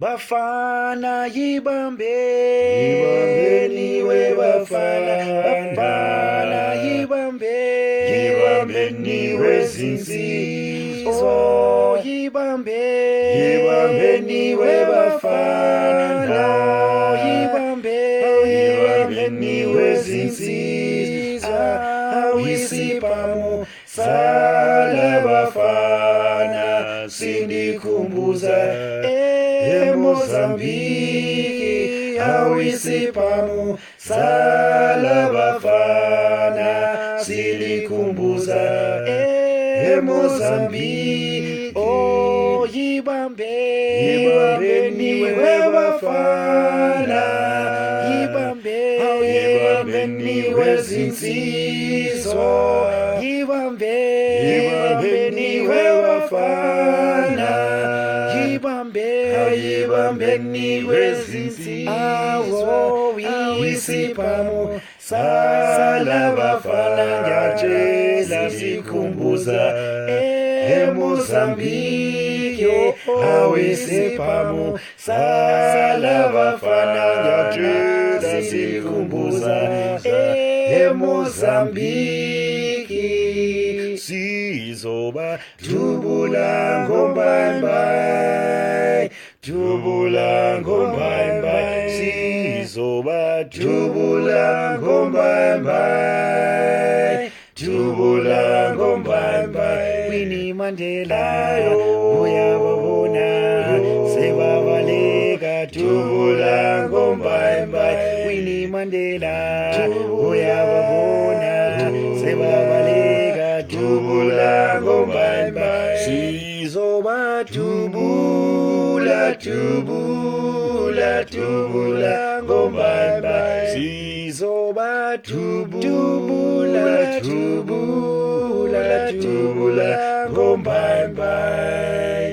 Bafana Yibambeni we bafana, Bafana yibambeni we zinsizwa, yibambeni we bafana, yibambeni we zinsizwa, awisipamo sala bafana, sindikhumbuza Mozambique, awisipamo sala bafana, silikumbuza Mozambique. Oh, yibambeni we bafana, yibambeni we zinsizwa, yibambeni we bafana, yibambeni we zinsizwa, awisipamo sala bafana, ngiyatshela sikhumbuza Mozambique, awisipamo sala bafana, ngiyatshela sikhumbuza Mozambique. Sizoba dubula ngombai, dubula ngombai, sizoba dubula ngombai, dubula ngombai. Winnie Mandela, uyabona sebabaleka Dubula ngombai, Winnie Mandela, uyabona sebabaleka dubula ngombai, sizoba dubula ngombai, sizoba dubula ngombai.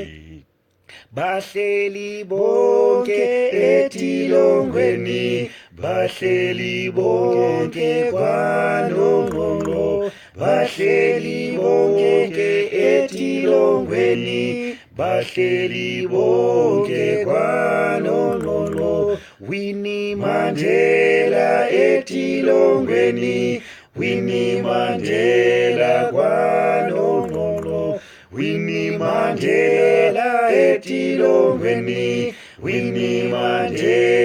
Bahleli bonke etilongweni, bahleli bonke kwanongqongqo, bahleli bonke etilongweni, bahleli bonke kwanongqongqo. Winnie Mandela etilongweni, Winnie Mandela kwanongqongqo, Winnie Mandela etilongweni, Winnie Mandela